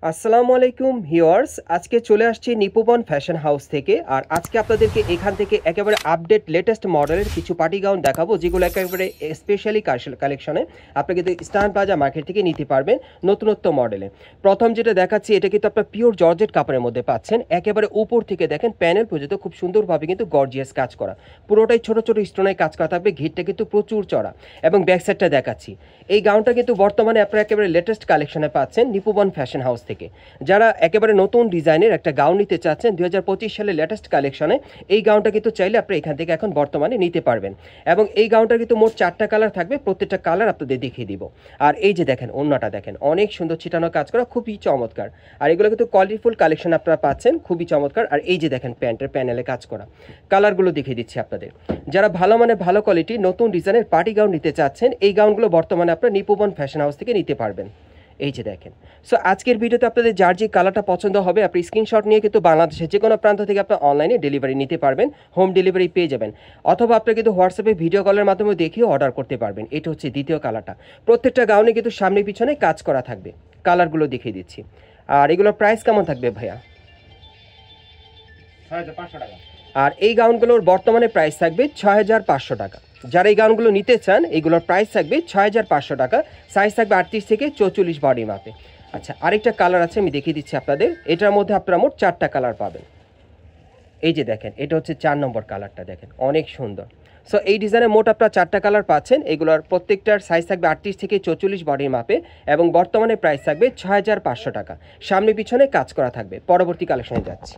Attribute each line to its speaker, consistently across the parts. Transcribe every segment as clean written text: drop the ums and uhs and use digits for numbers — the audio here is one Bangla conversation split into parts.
Speaker 1: আসসালামু আলাইকুম ভিউয়ার্স, আজকে চলে আসছি নিপোবন ফ্যাশন হাউস থেকে। আর আজকে আপনাদেরকে এখান থেকে একেবারে আপডেট লেটেস্ট মডেলের কিছু পার্টি গাউন দেখাবো, যেগুলো একেবারে স্পেশালি কালেকশনে আপনি কিন্তু স্টার প্লাজা মার্কেট থেকে নিতে পারবেন নতুনত্ব মডেলে। প্রথম যেটা দেখাচ্ছি, এটা কিন্তু আপনার পিওর জর্জেট কাপড়ের মধ্যে পাচ্ছেন। একেবারে উপর থেকে দেখেন প্যানেল পর্যন্ত খুব সুন্দরভাবে কিন্তু গর্জিয়াস কাজ করা, পুরোটাই ছোট ছোট স্টোনের কাজ করা থাকবে। ঘিরটা কিন্তু প্রচুর চড়া এবং ব্যাক সাইডটা দেখাচ্ছি। এই গাউনটা কিন্তু বর্তমানে আপনারা একেবারে লেটেস্ট কালেকশনে পাচ্ছেন নিপোবন ফ্যাশন হাউস থেকে। যারা একেবারে নতুন ডিজাইনের একটা গাউন নিতে চাচ্ছেন 2025 সালের লেটেস্ট কালেকশনে, এই গাউনটা কিন্তু চাইলে আপনি এখান থেকে এখন বর্তমানে নিতে পারবেন। এবং এই গাউনটার কিন্তু মোট 4টা কালার থাকবে, প্রত্যেকটা কালার আপনাদের দেখিয়ে দিব। আর এই যে দেখেন ওড়নাটা দেখেন, অনেক সুন্দর ছিটানো কাজ করা, খুবই চমৎকার। আর এগুলো কিন্তু কোয়ালিটিফুল কালেকশন আপনারা পাচ্ছেন, খুবই চমৎকার। আর এই যে দেখেন প্যান্টের প্যানেলে কাজ করা, কালারগুলো দেখিয়ে দিচ্ছি আপনাদের। যারা ভালো মানে ভালো কোয়ালিটি নতুন ডিজাইনের পার্টি গাউন নিতে চাচ্ছেন, এই গাউনগুলো বর্তমানে আপনারা নিপোবন ফ্যাশন হাউস থেকে নিতে পারবেন। এই যে দেখেন। সো আজকের ভিডিওতে আপনাদের যার যে কালারটা পছন্দ হবে, আপনি স্ক্রিনশট নিয়ে কিন্তু বাংলাদেশের যে কোনো প্রান্ত থেকে আপনার অনলাইনে ডেলিভারি নিতে পারবেন, হোম ডেলিভারি পেয়ে যাবেন। অথবা আপনি কিন্তু হোয়াটসঅ্যাপে ভিডিও কলের মাধ্যমে দেখিয়ে অর্ডার করতে পারবেন। এটা হচ্ছে দ্বিতীয় কালারটা। প্রত্যেকটা গাউনে কিন্তু সামনে পিছনে কাজ করা থাকবে। কালারগুলো দেখিয়ে দিচ্ছি। আর এগুলোর প্রাইস কেমন থাকবে ভাইয়া?
Speaker 2: 6500 টাকা।
Speaker 1: আর এই গাউনগুলোর বর্তমানে প্রাইস থাকবে 6500 টাকা। যারা এই গাউনগুলো নিতে চান, এগুলোর প্রাইস থাকবে 6500 টাকা। সাইজ থাকবে 38 থেকে 44 বডি মাপে। আচ্ছা, আরেকটা কালার আছে, আমি দেখিয়ে দিচ্ছি আপনাদের। এটার মধ্যে আপনারা মোট 4টা কালার পাবেন। এই যে দেখেন, এটা হচ্ছে 4 নম্বর কালারটা, দেখেন অনেক সুন্দর। সো এই ডিজাইনে মোট আপনারা 4টা কালার পাচ্ছেন। এগুলোর প্রত্যেকটার সাইজ থাকবে 38 থেকে 44 বডির মাপে এবং বর্তমানে প্রাইস থাকবে 6500 টাকা। সামনে পিছনে কাজ করা থাকবে। পরবর্তী কালেকশনে যাচ্ছি।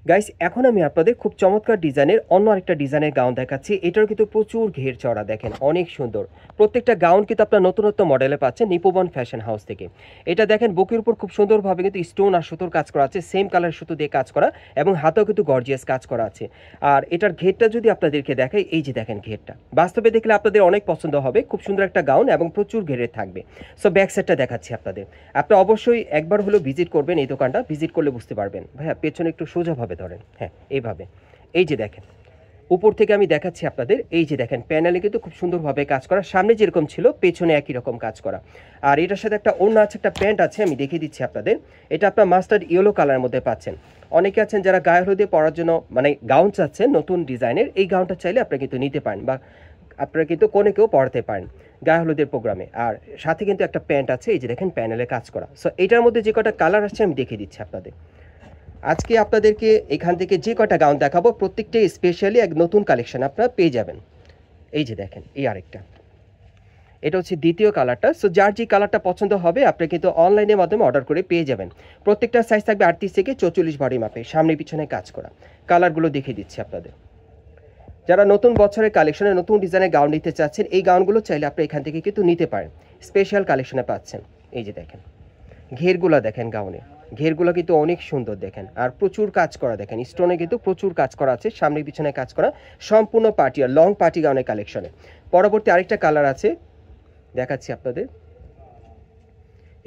Speaker 1: গাইস, এখন আমি আপনাদের খুব চমৎকার ডিজাইনের অন্য আরেকটা ডিজাইনের গাউন দেখাচ্ছি। এটারও কিন্তু প্রচুর ঘের চড়া, দেখেন অনেক সুন্দর। প্রত্যেকটা গাউন কিন্তু আপনার নতুনত্ব মডেলে পাচ্ছেন নিপোবন ফ্যাশন হাউস থেকে। এটা দেখেন বুকের উপর খুব সুন্দরভাবে কিন্তু স্টোন আর সুতোর কাজ করা আছে, সেম কালার সুতো দিয়ে কাজ করা এবং হাতেও কিন্তু গর্জিয়াস কাজ করা আছে। আর এটার ঘেরটা যদি আপনাদেরকে দেখাই, এই যে দেখেন ঘেরটা বাস্তবে দেখলে আপনাদের অনেক পছন্দ হবে। খুব সুন্দর একটা গাউন এবং প্রচুর ঘেরের থাকবে। সো ব্যাক সাইডটা দেখাচ্ছি আপনাদের। আপনি অবশ্যই একবার হলেও ভিজিট করবেন এই দোকানটা, ভিজিট করলে বুঝতে পারবেন। ভাইয়া পেছনে একটু সোজাভাবে ধরেন, হ্যাঁ এইভাবে। এই যে দেখেন উপর থেকে আমি দেখাচ্ছি আপনাদের। এই যে দেখেন প্যানেলে কিন্তু খুব সুন্দরভাবে কাজ করা, সামনে যেরকম ছিল পেছনে একই রকম কাজ করা। আর এটার সাথে একটা ওড়না আছে, একটা প্যান্ট আছে, আমি দেখিয়ে দিচ্ছি আপনাদের। এটা আপনার মাস্টার্ড ইয়েলো কালারের মধ্যে পাচ্ছেন। অনেকে আছেন যারা গায়ে হলুদে পরার জন্য মানে গাউন চাচ্ছেন নতুন ডিজাইনের, এই গাউনটা চাইলে আপনি কিন্তু নিতে পারেন, বা আপনারা কিন্তু কোনেকেও পরাতে পারেন গায়ে হলুদের প্রোগ্রামে। আর সাথে কিন্তু একটা প্যান্ট আছে, এই যে দেখেন প্যানেলে কাজ করা। সো এটার মধ্যে যে কটা কালার আছে আমি দেখিয়ে দিচ্ছি আপনাদের। আজকে আপনাদেরকে এখান থেকে যে কটা গাউন দেখাবো, প্রত্যেকটাই স্পেশালি এক নতুন কালেকশন আপনারা পেয়ে যাবেন। এই যে দেখেন এই আরেকটা, এটা হচ্ছে দ্বিতীয় কালারটা। সো যার যে কালারটা পছন্দ হবে আপনি কিন্তু অনলাইনের মাধ্যমে অর্ডার করে পেয়ে যাবেন। প্রত্যেকটা সাইজ থাকবে 38 থেকে 44 বডি মাপে, সামনে পিছনে কাজ করা। কালারগুলো দেখিয়ে দিচ্ছি আপনাদের। যারা নতুন বছরের কালেকশনে নতুন ডিজাইনের গাউন নিতে চাচ্ছেন, এই গাউনগুলো চাইলে আপনি এখান থেকে কিন্তু নিতে পারেন, স্পেশাল কালেকশনে পাচ্ছেন। এই যে দেখেন ঘেরগুলো দেখেন, গাউনে ঘেরগুলো কিন্তু অনেক সুন্দর দেখেন, আর প্রচুর কাজ করা দেখেন, স্টোনে কিন্তু প্রচুর কাজ করা আছে, সামনে পিছনে কাজ করা, সম্পূর্ণ পার্টি আর লং পার্টি গাউনের কালেকশনে। পরবর্তী আরেকটা কালার আছে, দেখাচ্ছি আপনাদের।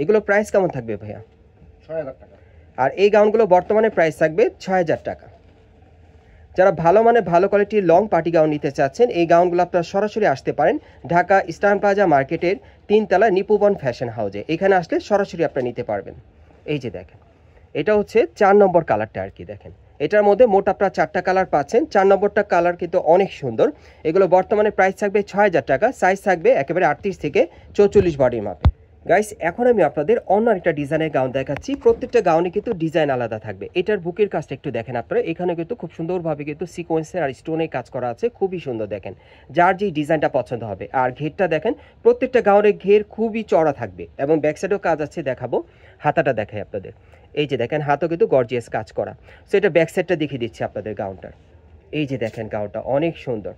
Speaker 1: এগুলো প্রাইস কেমন থাকবে ভাইয়া?
Speaker 2: 6000 টাকা।
Speaker 1: আর এই গাউনগুলো বর্তমানে প্রাইস থাকবে 6000 টাকা। যারা ভালো মানে ভালো কোয়ালিটির লং পার্টি গাউন নিতে চাচ্ছেন, এই গাউনগুলো আপনারা সরাসরি আসতে পারেন ঢাকা স্টার প্লাজা মার্কেটের 3তলা নিপোবন ফ্যাশন হাউসে। এখানে আসলে সরাসরি আপনারা নিতে পারবেন। এই যে দেখেন, এটা হচ্ছে 4 নম্বর কালারটা আর কি। দেখেন এটার মধ্যে মোট আপনারা 4টা কালার পাচ্ছেন। 4 নম্বরটা কালার কিন্তু অনেক সুন্দর। এগুলো বর্তমানে প্রাইস থাকবে 6000 টাকা। সাইজ থাকবে একেবারে 38 থেকে 44 বডির মাপে। গাইস, এখন আমি আপনাদের অন্য একটা ডিজাইনের গাউন দেখাচ্ছি। প্রত্যেকটা গাউনে কিন্তু ডিজাইন আলাদা থাকবে। এটার বুকের কাজটা একটু দেখেন আপনারা, এখানে কিন্তু খুব সুন্দরভাবে কিন্তু সিকোয়েন্সের আর স্টোনের কাজ করা আছে, খুবই সুন্দর দেখেন। যার যে ডিজাইনটা পছন্দ হবে। আর ঘেরটা দেখেন, প্রত্যেকটা গাউনের ঘের খুবই চড়া থাকবে এবং ব্যাক সাইডেও কাজ আছে, দেখাবো। হাতাটা দেখাই আপনাদের। এই যে দেখেন হাতও কিন্তু গর্জিয়াস কাজ করা। সো এটা ব্যাক সাইডটা দেখিয়ে দিচ্ছি আপনাদের গাউনটার। এই যে দেখেন গাউনটা অনেক সুন্দর।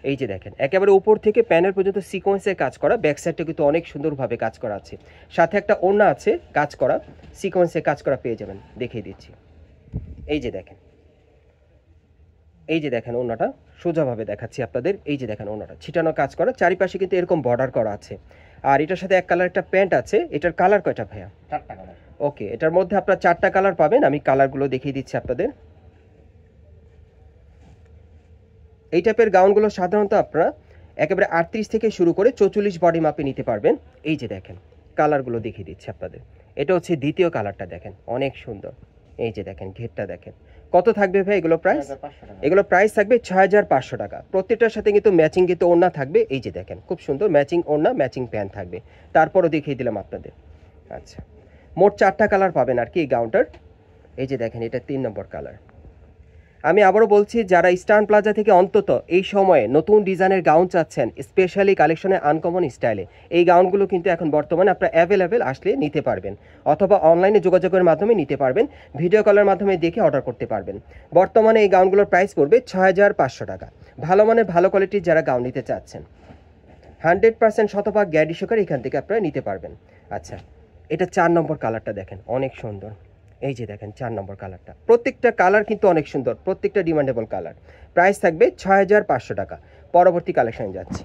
Speaker 1: এই যে দেখেন একেবারে উপর থেকে প্যানেল পর্যন্ত সিকোয়েন্সের কাজ করা, ব্যাক সাইডটা কিন্তু অনেক সুন্দরভাবে কাজ করা আছে। সাথে একটা ওড়না আছে কাজ করা, সিকোয়েন্সের কাজ করা পেয়ে যাবেন, দেখিয়ে দিচ্ছি। এই যে দেখেন, এই যে দেখেন ওড়নাটা সোজাভাবে দেখাচ্ছি আপনাদের। এই যে দেখেন ওড়নাটা ছিটানো কাজ করা, চারিপাশে কিন্তু এরকম বর্ডার করা আছে। আর এটার সাথে এক কালার একটা প্যান্ট আছে। এটার কালার কয়টা ভাইয়া?
Speaker 2: 4টা কালার।
Speaker 1: ওকে, এটার মধ্যে আপনার 4টা কালার পাবেন। আমি কালারগুলো দেখিয়ে দিচ্ছি আপনাদের। এই টাইপের গাউনগুলো সাধারণত আপনারা একেবারে 38 থেকে শুরু করে 44 বডি মাপে নিতে পারবেন। এই যে দেখেন কালারগুলো দেখিয়ে দিচ্ছি আপনাদের। এটা হচ্ছে দ্বিতীয় কালারটা, দেখেন অনেক সুন্দর। এই যে দেখেন ঘেরটা দেখেন। কত থাকবে ভাই এগুলো প্রাইস?
Speaker 2: 6500 টাকা।
Speaker 1: এগুলো প্রাইস থাকবে 6500 টাকা। প্রত্যেকটার সাথে কিন্তু ম্যাচিং কিন্তু ওড়না থাকবে। এই যে দেখেন খুব সুন্দর ম্যাচিং ওড়না, ম্যাচিং প্যান্ট থাকবে। তারপরও দেখিয়ে দিলাম আপনাদের। আচ্ছা, মোট 4টা কালার পাবেন আর কি এই গাউনটার। এই যে দেখেন এটা 3 নম্বর কালার। আমি আবারও বলছি, যারা ইস্টার্ন প্লাজা থেকে অন্তত এই সময়ে নতুন ডিজাইনের গাউন চাচ্ছেন, স্পেশালি কালেকশনে আনকমন স্টাইলে, এই গাউনগুলো কিন্তু এখন বর্তমানে আপনারা অ্যাভেলেবেল আসলে নিতে পারবেন, অথবা অনলাইনে যোগাযোগের মাধ্যমে নিতে পারবেন, ভিডিও কলের মাধ্যমে দেখে অর্ডার করতে পারবেন। বর্তমানে এই গাউনগুলোর প্রাইস পড়বে 6500 টাকা। ভালো মানে ভালো কোয়ালিটির যারা গাউন নিতে চাচ্ছেন, 100% শতভাগ গ্যারান্টি সহকারে এখান থেকে আপনারা নিতে পারবেন। আচ্ছা, এটা 4 নম্বর কালারটা দেখেন অনেক সুন্দর। এই যে দেখেন 4 নম্বর কালারটা, প্রত্যেকটা কালার কিন্তু অনেক সুন্দর, প্রত্যেকটা ডিমান্ডেবল কালার। প্রাইস থাকবে 6500 টাকা। পরবর্তী কালেকশনে যাচ্ছি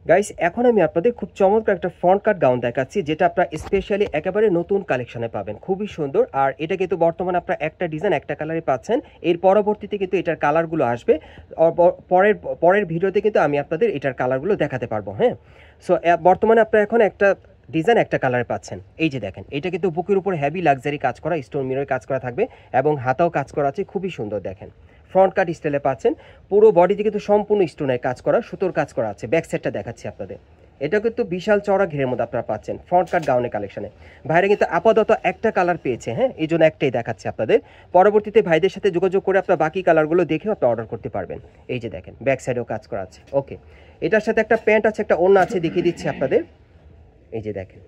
Speaker 1: গাইস। এখন আমি আপনাদের খুব চমৎকার একটা ফ্রন্ট কাট গাউন দেখাচ্ছি, যেটা আপনারা স্পেশালি একেবারে নতুন কালেকশনে পাবেন, খুবই সুন্দর। আর এটা কিন্তু বর্তমানে আপনারা একটা ডিজাইন একটা কালারে পাচ্ছেন। এর পরবর্তীতে কিন্তু এটার কালারগুলো আসবে, পরের ভিডিওতে কিন্তু আমি আপনাদের এটার কালারগুলো দেখাতে পারবো। হ্যাঁ, সো বর্তমানে আপনারা এখন একটা ডিজাইন একটা কালারে পাচ্ছেন। এই যে দেখেন এটা কিন্তু বুকের উপর হেভি লাক্সারি কাজ করা, স্টোন মিরর কাজ করা থাকবে এবং হাতাও কাজ করা আছে, খুবই সুন্দর। দেখেন ফ্রন্ট কাট স্টাইলে পাচ্ছেন, পুরো বডিতে কিন্তু সম্পূর্ণ স্টোনের কাজ করা, সুতোর কাজ করা আছে। ব্যাক সাইডটা দেখাচ্ছি আপনাদের। এটা কিন্তু বিশাল চওড়া ঘেরের মধ্যে আপনারা পাচ্ছেন ফ্রন্ট কাট গাউনের কালেকশনে। ভাইরা কিন্তু আপাতত একটা কালার পেয়েছে, হ্যাঁ, এই জন্য একটাই দেখাচ্ছি আপনাদের। পরবর্তীতে ভাইদের সাথে যোগাযোগ করে আপনার বাকি কালারগুলো দেখেও আপনি অর্ডার করতে পারবেন। এই যে দেখেন ব্যাক সাইডেও কাজ করা আছে। ওকে, এটার সাথে একটা প্যান্ট আছে, একটা ওড়না আছে, দেখিয়ে দিচ্ছি আপনাদের। এই যে দেখেন,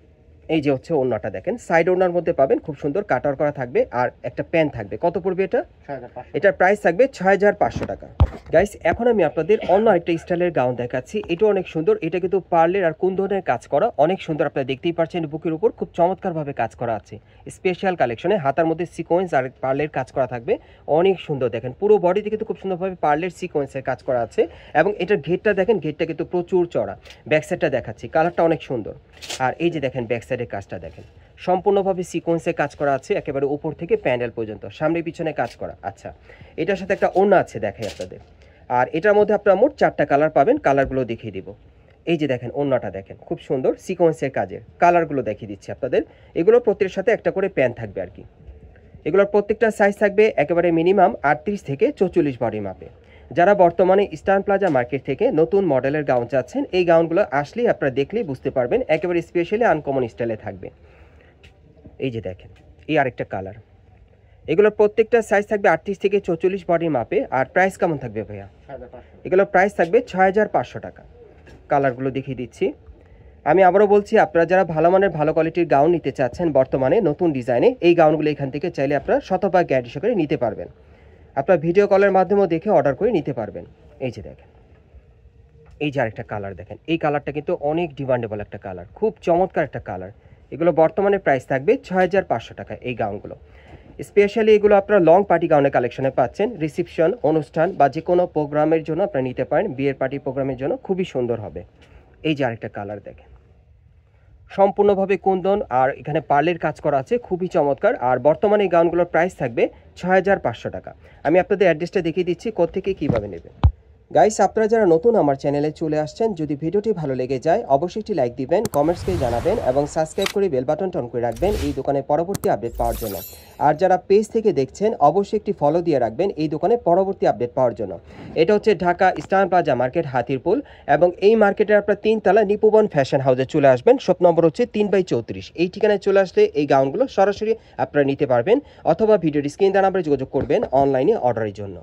Speaker 1: এই যে হচ্ছে ওড়নাটা দেখেন, সাইড ওড়নার মধ্যে পাবেন, খুব সুন্দর কাটার করা থাকবে, আর একটা প্যান্ট থাকবে। কত পড়বে এটা?
Speaker 2: 6500।
Speaker 1: এটার প্রাইস থাকবে 6500 টাকা। গাইস, এখন আমি আপনাদের অন্য একটা স্টাইলের গাউন দেখাচ্ছি। এটা অনেক সুন্দর, এটা কিন্তু পার্লের আর কুন্দনের কাজ করা, অনেক সুন্দর। আপনারা দেখতেই পাচ্ছেন বুকের উপর খুব চমৎকারভাবে কাজ করা আছে, স্পেশাল কালেকশনে। হাতার মধ্যে সিকোয়েন্স আর পার্লের কাজ করা থাকবে, অনেক সুন্দর। দেখেন পুরো বডিতে কিন্তু খুব সুন্দরভাবে পার্লের সিকোয়েন্সের কাজ করা আছে, এবং এটার ঘেরটা দেখেন, ঘেরটা কিন্তু প্রচুর চড়া। ব্যাক সাইডটা দেখাচ্ছি, কালারটা অনেক সুন্দর। আর এই যে দেখেন ব্যাক সাইডের কাজটা দেখেন, সম্পূর্ণভাবে সিকোয়েন্সে কাজ করা আছে, একেবারে উপর থেকে প্যান্ডেল পর্যন্ত, সামনে পিছনে কাজ করা। আচ্ছা, এটার সাথে একটা ওড়না আছে, দেখাই আপনাদের। আর এটার মধ্যে আপনারা মোট 4টা কালার পাবেন, কালারগুলো দেখিয়ে দিব। এই যে দেখেন ওড়নাটা দেখেন, খুব সুন্দর সিকোয়েন্সের কাজের, কালারগুলো দেখিয়ে দিচ্ছি আপনাদের। এগুলো প্রত্যেকের সাথে একটা করে প্যান্ট থাকবে আর কি। এগুলোর প্রত্যেকটা সাইজ থাকবে একেবারে মিনিমাম 38 থেকে 44 বডি মাপে। যারা বর্তমানে ইস্টার্ন প্লাজা মার্কেট থেকে নতুন মডেলের গাউন চাচ্ছেন, এই গাউনগুলো আসলেই আপনারা দেখলেই বুঝতে পারবেন, একেবারে স্পেশালি আনকমন স্টাইলে থাকবে। এই যে দেখেন এই আরেকটা কালার, এগুলোর প্রত্যেকটা সাইজ থাকবে 38 থেকে 44 বডির মাপে। আর প্রাইস কেমন থাকবে ভাইয়া?
Speaker 2: 6500।
Speaker 1: এগুলোর প্রাইস থাকবে 6500 টাকা। কালারগুলো দেখিয়ে দিচ্ছি। আমি আবারও বলছি, আপনারা যারা ভালো মানের ভালো কোয়ালিটির গাউন নিতে চাচ্ছেন বর্তমানে নতুন ডিজাইনে, এই গাউনগুলো এখান থেকে চাইলে আপনারা শতভাগ গ্যারান্টি সহকারে নিতে পারবেন। আপনারা ভিডিও কলের মাধ্যমেও দেখে অর্ডার করে নিতে পারবেন। এই যে দেখেন, এই যে আরেকটা কালার দেখেন, এই কালারটা কিন্তু অনেক ডিমান্ডেবল একটা কালার, খুব চমৎকার একটা কালার। এগুলো বর্তমানে প্রাইস থাকবে 6500 টাকা এই গাউনগুলো। স্পেশালি এগুলো আপনারা লং পার্টি গাউনের কালেকশনে পাচ্ছেন, রিসেপশন অনুষ্ঠান বা যে কোনো প্রোগ্রামের জন্য আপনারা নিতে পারেন, বিয়ের পার্টি প্রোগ্রামের জন্য খুবই সুন্দর হবে। এই যে আরেকটা কালার দেখেন, সম্পূর্ণভাবে কুন্দন আর এখানে পার্লের কাজ করা আছে, খুবই চমৎকার। আর বর্তমানে এই গাউনগুলোর প্রাইস থাকবে 6500 টাকা। আমি আপনাদের অ্যাড্রেসটা দেখিয়ে দিচ্ছি কোত্থেকে কীভাবে নেবেন। গাইস, আপনারা যারা নতুন আমার চ্যানেলে চলে আসছেন, যদি ভিডিওটি ভালো লেগে যায় অবশ্যই একটি লাইক দিবেন, কমেন্টস করে জানাবেন এবং সাবস্ক্রাইব করে বেল বাটন অন করে রাখবেন এই দোকানের পরবর্তী আপডেট পাওয়ার জন্য। আর যারা পেজ থেকে দেখছেন অবশ্যই একটি ফলো দিয়ে রাখবেন এই দোকানে পরবর্তী আপডেট পাওয়ার জন্য। এটা হচ্ছে Dhaka eastern plaza market, Hatirpul, এবং এই মার্কেটের আপনার 3 তলা নিপুবন ফ্যাশন হাউসে চলে আসবেন। শপ নম্বর হচ্ছে 3/34। এই ঠিকানায় চলে আসলে এই গাউনগুলো সরাসরি আপনারা নিতে পারবেন, অথবা ভিডিওর স্ক্রিন নাম্বারে যোগাযোগ করবেন অনলাইনে অর্ডারের জন্য।